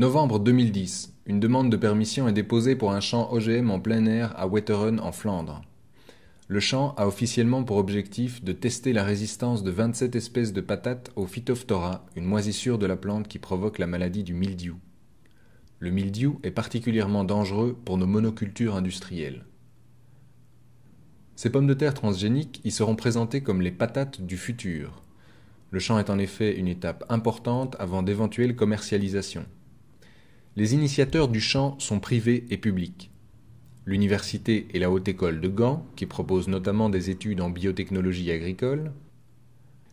Novembre 2010. Une demande de permission est déposée pour un champ OGM en plein air à Wetteren en Flandre. Le champ a officiellement pour objectif de tester la résistance de 27 espèces de patates au Phytophthora, une moisissure de la plante qui provoque la maladie du mildiou. Le mildiou est particulièrement dangereux pour nos monocultures industrielles. Ces pommes de terre transgéniques y seront présentées comme les patates du futur. Le champ est en effet une étape importante avant d'éventuelles commercialisations. Les initiateurs du champ sont privés et publics. L'université et la Haute École de Gand, qui propose notamment des études en biotechnologie agricole.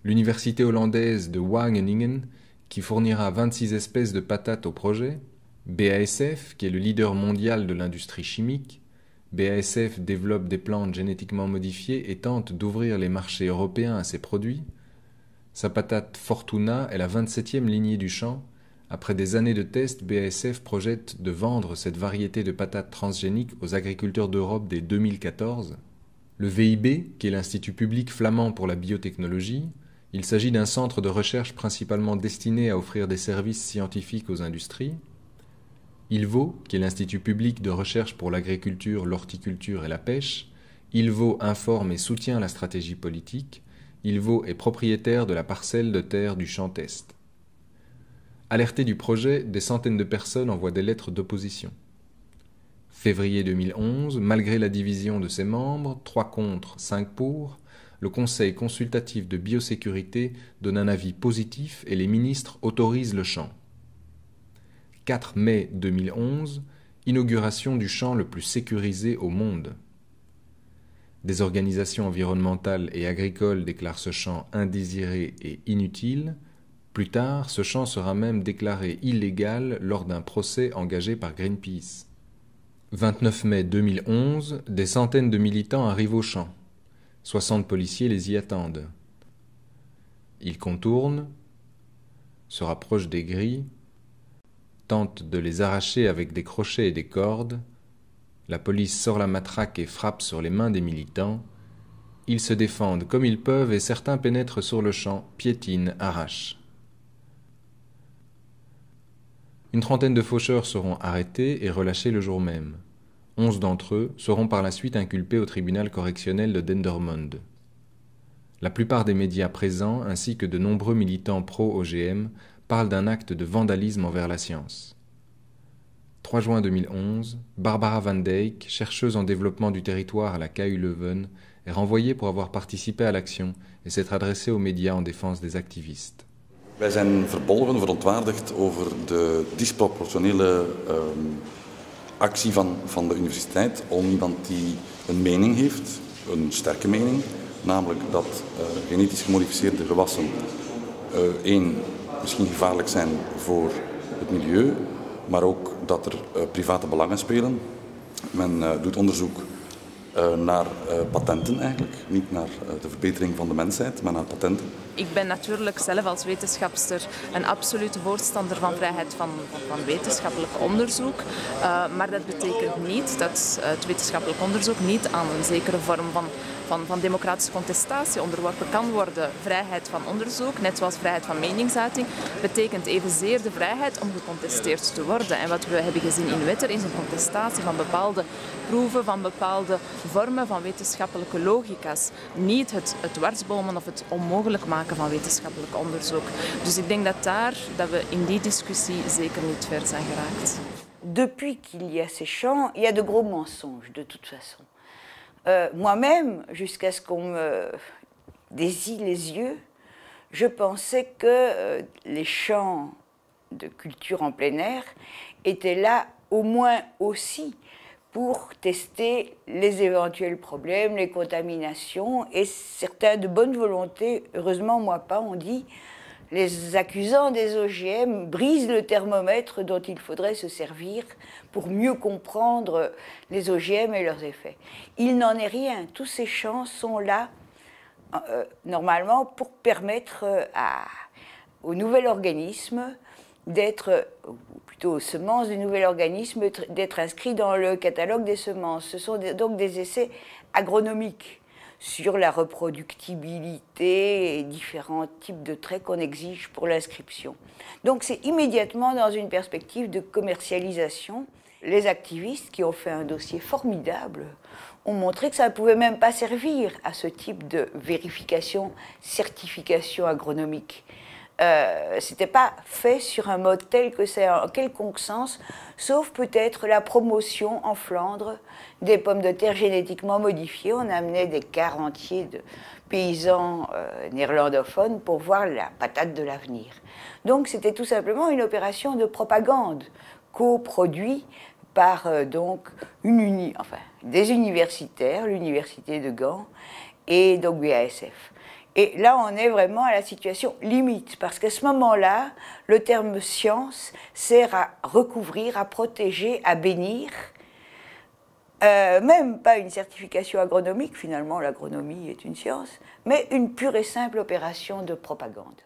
L'université hollandaise de Wageningen, qui fournira 26 espèces de patates au projet. BASF, qui est le leader mondial de l'industrie chimique. BASF développe des plantes génétiquement modifiées et tente d'ouvrir les marchés européens à ses produits. Sa patate Fortuna est la 27e lignée du champ. Après des années de tests, BASF projette de vendre cette variété de patates transgéniques aux agriculteurs d'Europe dès 2014. Le VIB, qui est l'Institut public flamand pour la biotechnologie, il s'agit d'un centre de recherche principalement destiné à offrir des services scientifiques aux industries. ILVO, qui est l'Institut public de recherche pour l'agriculture, l'horticulture et la pêche. ILVO informe et soutient la stratégie politique. ILVO est propriétaire de la parcelle de terre du champ Test. Alertés du projet, des centaines de personnes envoient des lettres d'opposition. Février 2011, malgré la division de ses membres, 3 contre, 5 pour, le Conseil consultatif de biosécurité donne un avis positif et les ministres autorisent le champ. 4 mai 2011, inauguration du champ le plus sécurisé au monde. Des organisations environnementales et agricoles déclarent ce champ indésiré et inutile. Plus tard, ce champ sera même déclaré illégal lors d'un procès engagé par Greenpeace. 29 mai 2011, des centaines de militants arrivent au champ. 60 policiers les y attendent. Ils contournent, se rapprochent des grilles, tentent de les arracher avec des crochets et des cordes. La police sort la matraque et frappe sur les mains des militants. Ils se défendent comme ils peuvent et certains pénètrent sur le champ, piétinent, arrachent. Une trentaine de faucheurs seront arrêtés et relâchés le jour même. 11 d'entre eux seront par la suite inculpés au tribunal correctionnel de Dendermonde. La plupart des médias présents, ainsi que de nombreux militants pro-OGM, parlent d'un acte de vandalisme envers la science. 3 juin 2011, Barbara van Dijk, chercheuse en développement du territoire à la KU Leuven, est renvoyée pour avoir participé à l'action et s'être adressée aux médias en défense des activistes. Wij zijn verbolgen, verontwaardigd over de disproportionele actie van de universiteit om iemand die een mening heeft, een sterke mening, namelijk dat genetisch gemodificeerde gewassen misschien gevaarlijk zijn voor het milieu, maar ook dat er private belangen spelen. Men doet onderzoek naar patenten eigenlijk, niet naar de verbetering van de mensheid, maar naar patenten. Ik ben natuurlijk zelf als wetenschapster een absolute voorstander van vrijheid van wetenschappelijk onderzoek. Maar dat betekent niet dat het wetenschappelijk onderzoek niet aan een zekere vorm van democratische contestatie onderworpen kan worden. Vrijheid van onderzoek, net zoals vrijheid van meningsuiting, betekent evenzeer de vrijheid om gecontesteerd te worden. En wat we hebben gezien in Wetteren is een contestatie van bepaalde proeven, van bepaalde vormen van wetenschappelijke logica's. Niet het dwarsbomen of het onmogelijk maken van wetenschappelijk onderzoek. Dus ik denk dat we in die discussie zeker niet ver zijn geraakt. Depuis qu'il y a ces champs, il y a de gros mensonges de toute façon. Moi-même, jusqu'à ce qu'on me désille les yeux, je pensais que les champs de culture en plein air étaient là au moins aussi pour tester les éventuels problèmes, les contaminations, et certains de bonne volonté, heureusement moi pas, ont dit les accusants des OGM brisent le thermomètre dont il faudrait se servir pour mieux comprendre les OGM et leurs effets. Il n'en est rien, tous ces champs sont là normalement pour permettre au nouvel organisme d'être, ou plutôt aux semences du nouvel organisme, d'être inscrits dans le catalogue des semences. Ce sont donc des essais agronomiques. sur la reproductibilité et différents types de traits qu'on exige pour l'inscription. Donc c'est immédiatement dans une perspective de commercialisation. Les activistes qui ont fait un dossier formidable ont montré que ça ne pouvait même pas servir à ce type de vérification, certification agronomique. C'était pas fait sur un mode tel que c'est en quelconque sens, sauf peut-être la promotion en Flandre des pommes de terre génétiquement modifiées. On amenait des cars entiers de paysans néerlandophones pour voir la patate de l'avenir. Donc c'était tout simplement une opération de propagande coproduite par des universitaires, l'université de Gand et donc BASF. Et là, on est vraiment à la situation limite, parce qu'à ce moment-là, le terme science sert à recouvrir, à protéger, à bénir, même pas une certification agronomique, finalement l'agronomie est une science, mais une pure et simple opération de propagande.